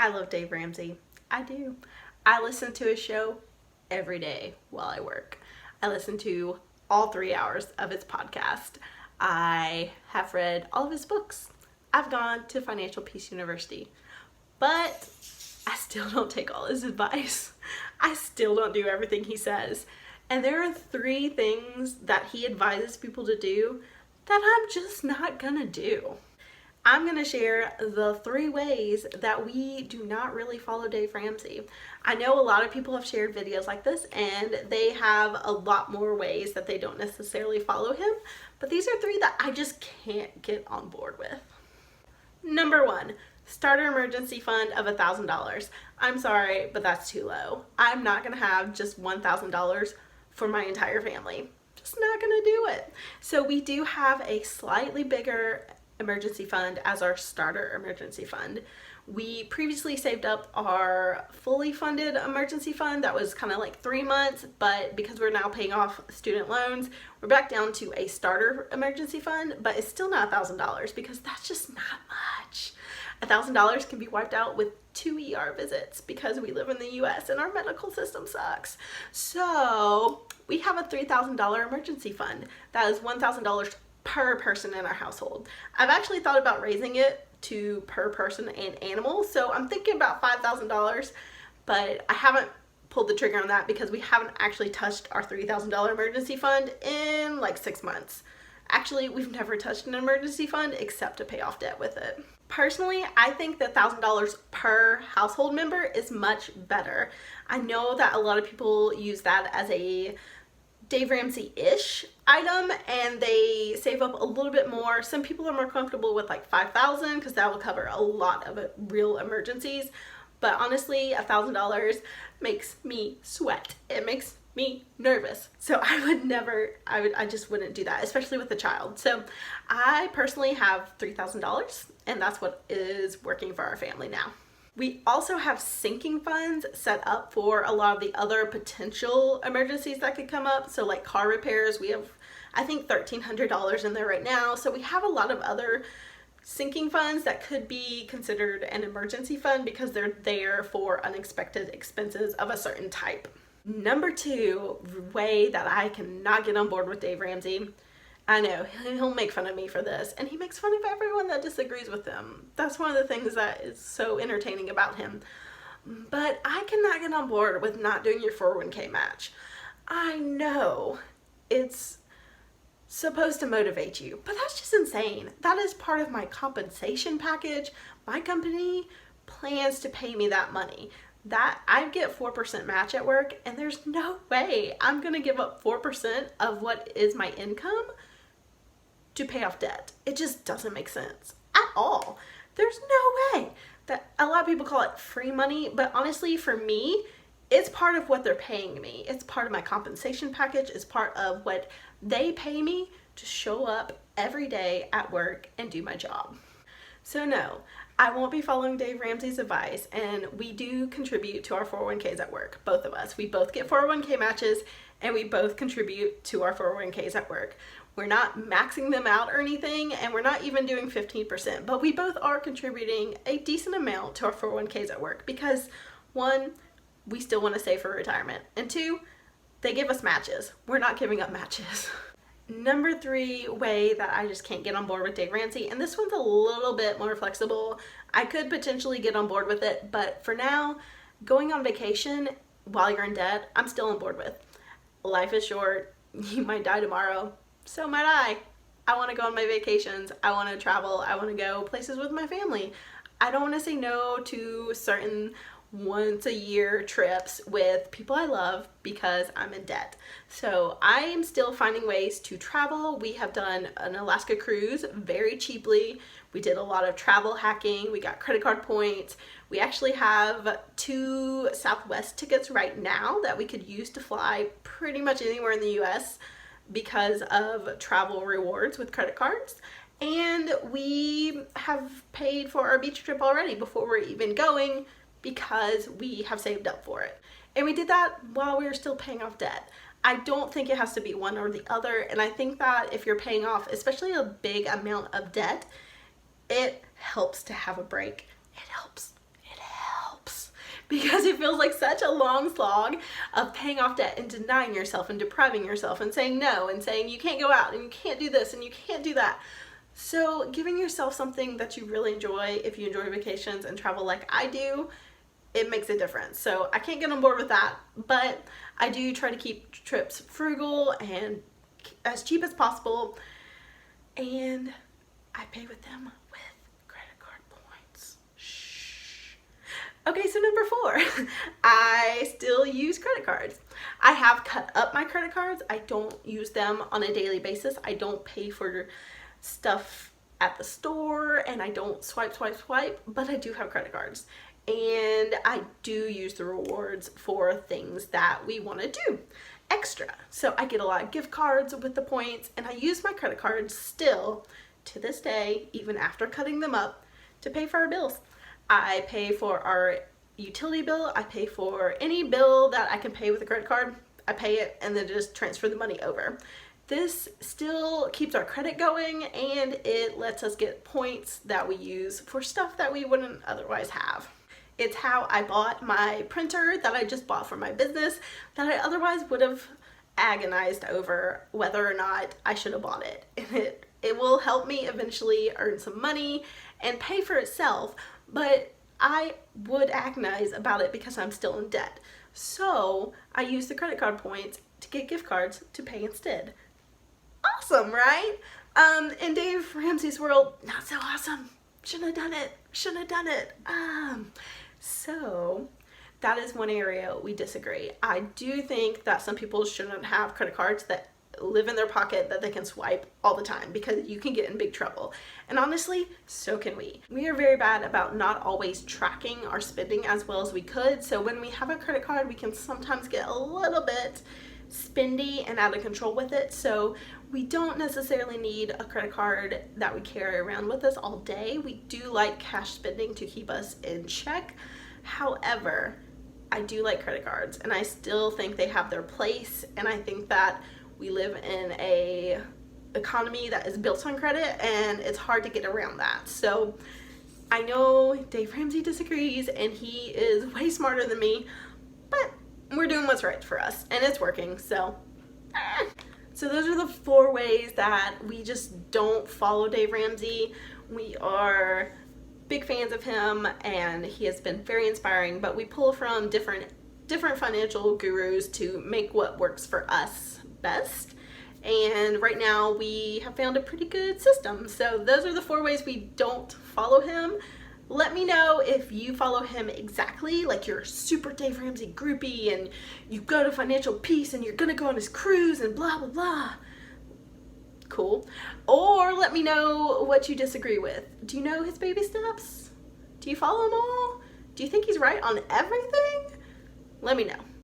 I love Dave Ramsey. I do. I listen to his show every day while I work. I listen to all 3 hours of his podcast. I have read all of his books. I've gone to Financial Peace University, but I still don't take all his advice. I still don't do everything he says. And there are 3 things that he advises people to do that I'm just not gonna do. I'm going to share the 3 ways that we do not really follow Dave Ramsey. I know a lot of people have shared videos like this and they have a lot more ways that they don't necessarily follow him, but these are 3 that I just can't get on board with. Number 1, start an emergency fund of $1,000. I'm sorry, but that's too low. I'm not going to have just $1,000 for my entire family. Just not going to do it. So we do have a slightly bigger emergency fund as our starter emergency fund. We previously saved up our fully funded emergency fund that was kind of like 3 months, but because we're now paying off student loans, we're back down to a starter emergency fund, but it's still not $1,000 because that's just not much. $1,000 can be wiped out with 2 ER visits because we live in the US and our medical system sucks. So we have a $3,000 emergency fund. That is $1,000 per person in our household. I've actually thought about raising it to per person and animal, so I'm thinking about $5,000, but I haven't pulled the trigger on that because we haven't actually touched our $3,000 emergency fund in like 6 months. Actually, we've never touched an emergency fund except to pay off debt with it. Personally, I think that $1,000 per household member is much better. I know that a lot of people use that as a Dave Ramsey-ish item and they save up a little bit more. Some people are more comfortable with like $5,000 because that will cover a lot of real emergencies. But honestly, $1,000 makes me sweat. It makes me nervous. So I just wouldn't do that, especially with a child. So I personally have $3,000 and that's what is working for our family now. We also have sinking funds set up for a lot of the other potential emergencies that could come up. So like car repairs, we have, I think, $1,300 in there right now. So we have a lot of other sinking funds that could be considered an emergency fund because they're there for unexpected expenses of a certain type. Number 2 way that I cannot get on board with Dave Ramsey, I know, he'll make fun of me for this, and he makes fun of everyone that disagrees with him. That's one of the things that is so entertaining about him. But I cannot get on board with not doing your 401k match. I know it's supposed to motivate you, but that's just insane. That is part of my compensation package. My company plans to pay me that money. That I get 4% match at work, and there's no way I'm gonna give up 4% of what is my income to pay off debt. It just doesn't make sense at all. There's no way. That a lot of people call it free money, but honestly for me, it's part of what they're paying me. It's part of my compensation package. It's part of what they pay me to show up every day at work and do my job. So no, I won't be following Dave Ramsey's advice, and we do contribute to our 401ks at work, both of us. We both get 401k matches and we both contribute to our 401ks at work. We're not maxing them out or anything, and we're not even doing 15%, but we both are contributing a decent amount to our 401ks at work because 1, we still want to save for retirement, and 2, they give us matches. We're not giving up matches. Number 3 way that I just can't get on board with Dave Ramsey, and this one's a little bit more flexible. I could potentially get on board with it, but for now, going on vacation while you're in debt, I'm still on board with. Life is short. You might die tomorrow. So might I. I want to go on my vacations. I want to travel. I want to go places with my family. I don't want to say no to certain once a year trips with people I love because I'm in debt. So I am still finding ways to travel. We have done an Alaska cruise very cheaply. We did a lot of travel hacking. We got credit card points. We actually have 2 Southwest tickets right now that we could use to fly pretty much anywhere in the US because of travel rewards with credit cards. And we have paid for our beach trip already before we're even going because we have saved up for it. And we did that while we were still paying off debt. I don't think it has to be one or the other, and I think that if you're paying off especially a big amount of debt, it helps to have a break. It helps. because it feels like such a long slog of paying off debt and denying yourself and depriving yourself and saying no and saying you can't go out and you can't do this and you can't do that. So giving yourself something that you really enjoy, if you enjoy vacations and travel like I do, it makes a difference. So I can't get on board with that, but I do try to keep trips frugal and as cheap as possible, and I pay with them with credit card points. Shh. Okay, so number 4, I still use credit cards. I have cut up my credit cards. I don't use them on a daily basis. I don't pay for stuff at the store, and I don't swipe, but I do have credit cards. And I do use the rewards for things that we want to do extra. So I get a lot of gift cards with the points, and I use my credit cards still to this day, even after cutting them up, to pay for our bills. I pay for our utility bill. I pay for any bill that I can pay with a credit card. I pay it and then just transfer the money over. This still keeps our credit going, and it lets us get points that we use for stuff that we wouldn't otherwise have. It's how I bought my printer that I just bought for my business that I otherwise would have agonized over whether or not I should have bought it. And it will help me eventually earn some money and pay for itself, but I would agonize about it because I'm still in debt. So I use the credit card points to get gift cards to pay instead. Awesome, right? In Dave Ramsey's world, not so awesome. Shouldn't have done it. So that is one area we disagree. I do think that some people shouldn't have credit cards that live in their pocket that they can swipe all the time, because you can get in big trouble. And honestly, so can we. We are very bad about not always tracking our spending as well as we could. So when we have a credit card, we can sometimes get a little bit spendy and out of control with it. So we don't necessarily need a credit card that we carry around with us all day. We do like cash spending to keep us in check. However, I do like credit cards, and I still think they have their place, and I think that we live in a economy that is built on credit, and it's hard to get around that. So I know Dave Ramsey disagrees, and he is way smarter than me, but we're doing what's right for us, and it's working. So those are the 4 ways that we just don't follow Dave Ramsey. We are big fans of him, and he has been very inspiring, but we pull from different financial gurus to make what works for us best. And right now we have found a pretty good system. So those are the 4 ways we don't follow him. Let me know if you follow him exactly, like you're a super Dave Ramsey groupie and you go to Financial Peace and you're gonna go on his cruise and blah blah blah. Cool. Or let me know what you disagree with. Do you know his baby steps? Do you follow them all? Do you think he's right on everything? Let me know.